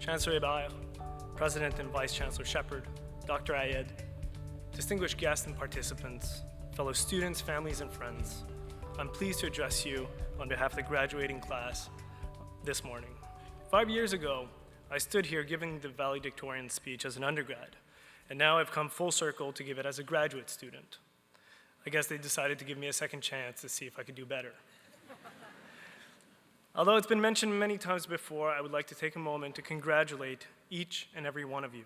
Chancellor Hébert, President and Vice Chancellor Shepard, Dr. Ayed, distinguished guests and participants, fellow students, families, and friends, I'm pleased to address you on behalf of the graduating class this morning. 5 years ago, I stood here giving the valedictorian speech as an undergrad, and now I've come full circle to give it as a graduate student. I guess they decided to give me a second chance to see if I could do better. Although it's been mentioned many times before, I would like to take a moment to congratulate each and every one of you.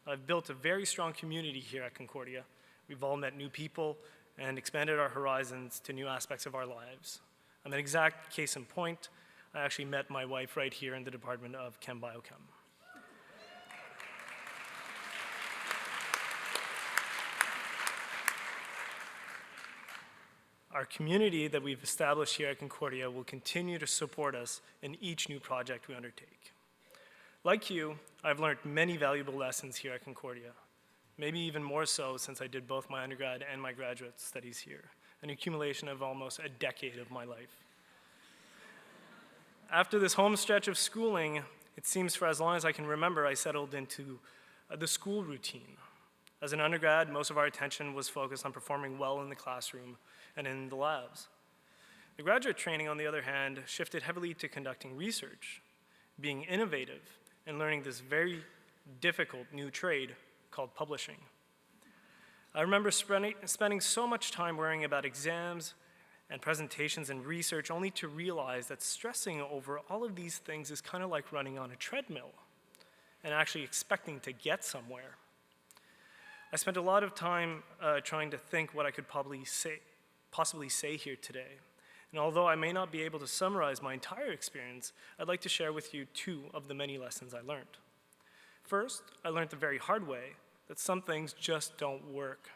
I've built a very strong community here at Concordia. We've all met new people and expanded our horizons to new aspects of our lives. I'm an exact case in point. I actually met my wife right here in the Department of Chem Biochem. Our community that we've established here at Concordia will continue to support us in each new project we undertake. Like you, I've learned many valuable lessons here at Concordia, maybe even more so since I did both my undergrad and my graduate studies here, an accumulation of almost a decade of my life. After this home stretch of schooling, it seems for as long as I can remember, I settled into the school routine. As an undergrad, most of our attention was focused on performing well in the classroom and in the labs. The graduate training, on the other hand, shifted heavily to conducting research, being innovative, and learning this very difficult new trade called publishing. I remember spending so much time worrying about exams and presentations and research only to realize that stressing over all of these things is kind of like running on a treadmill and actually expecting to get somewhere. I spent a lot of time trying to think what I could possibly say here today. And although I may not be able to summarize my entire experience, I'd like to share with you two of the many lessons I learned. First, I learned the very hard way that some things just don't work.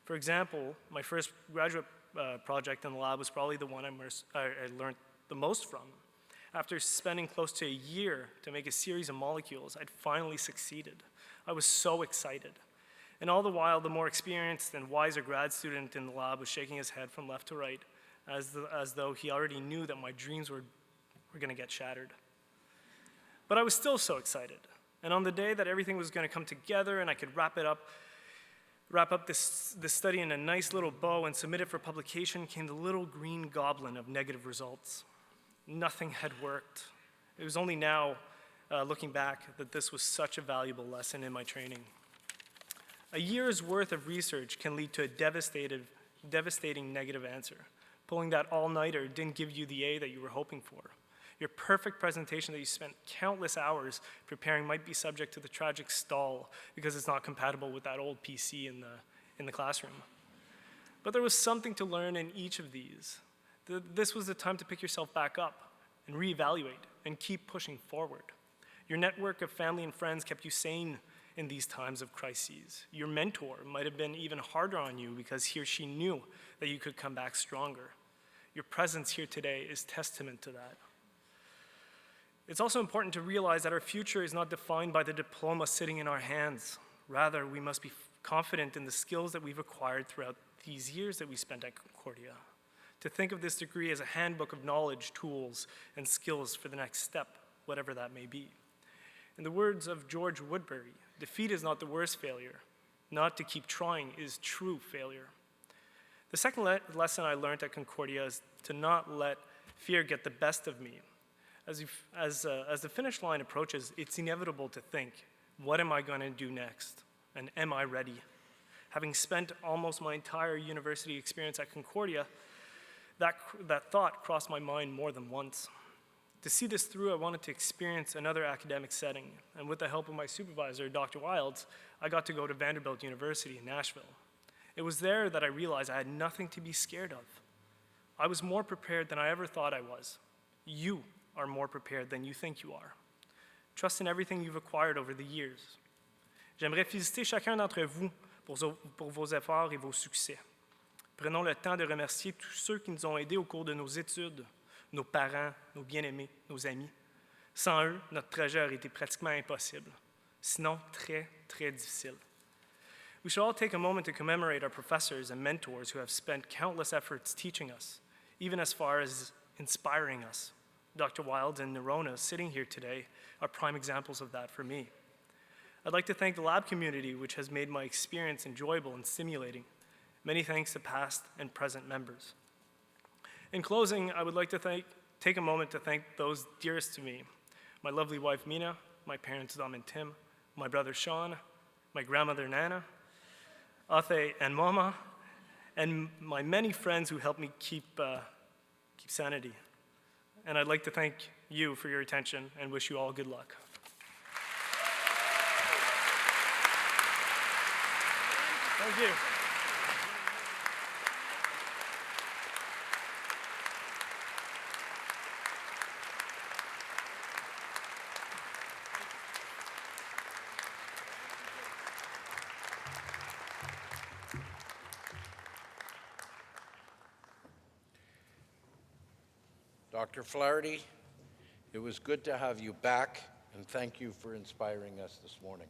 For example, my first graduate project in the lab was probably the one I learned the most from. After spending close to a year to make a series of molecules, I'd finally succeeded. I was so excited. And all the while, the more experienced and wiser grad student in the lab was shaking his head from left to right, as though he already knew that my dreams were going to get shattered. But I was still so excited. And on the day that everything was going to come together and I could wrap up this study in a nice little bow and submit it for publication, came the little green goblin of negative results. Nothing had worked. It was only now, looking back, that this was such a valuable lesson in my training. A year's worth of research can lead to a devastating negative answer. Pulling that all-nighter didn't give you the A that you were hoping for. Your perfect presentation that you spent countless hours preparing might be subject to the tragic stall because it's not compatible with that old PC in the classroom. But there was something to learn in each of these. This was the time to pick yourself back up and reevaluate and keep pushing forward. Your network of family and friends kept you sane in these times of crises. Your mentor might have been even harder on you because he or she knew that you could come back stronger. Your presence here today is testament to that. It's also important to realize that our future is not defined by the diploma sitting in our hands. Rather, we must be confident in the skills that we've acquired throughout these years that we spent at Concordia. To think of this degree as a handbook of knowledge, tools, and skills for the next step, whatever that may be. In the words of George Woodbury, defeat is not the worst failure. Not to keep trying is true failure. The second lesson I learned at Concordia is to not let fear get the best of me. As the finish line approaches, it's inevitable to think, what am I going to do next? And am I ready? Having spent almost my entire university experience at Concordia, that thought crossed my mind more than once. To see this through, I wanted to experience another academic setting, and with the help of my supervisor, Dr. Wilds, I got to go to Vanderbilt University in Nashville. It was there that I realized I had nothing to be scared of. I was more prepared than I ever thought I was. You are more prepared than you think you are. Trust in everything you've acquired over the years. J'aimerais féliciter chacun d'entre vous pour vos efforts et vos succès. Prenons le temps de remercier tous ceux qui nous ont aidés au cours de nos études, nos parents, nos bien-aimés, nos amis. Sans eux, notre trajet aurait été pratiquement impossible, sinon très, très difficile. We should all take a moment to commemorate our professors and mentors who have spent countless efforts teaching us, even as far as inspiring us. Dr. Wild and Nerona sitting here today are prime examples of that for me. I'd like to thank the lab community, which has made my experience enjoyable and stimulating. Many thanks to past and present members. In closing, I would like to take a moment to thank those dearest to me, my lovely wife, Mina, my parents, Dom and Tim, my brother, Sean, my grandmother, Nana, Ate and Mama, and my many friends who helped me keep sanity. And I'd like to thank you for your attention and wish you all good luck. Thank you. Dr. Flaherty, it was good to have you back, and thank you for inspiring us this morning.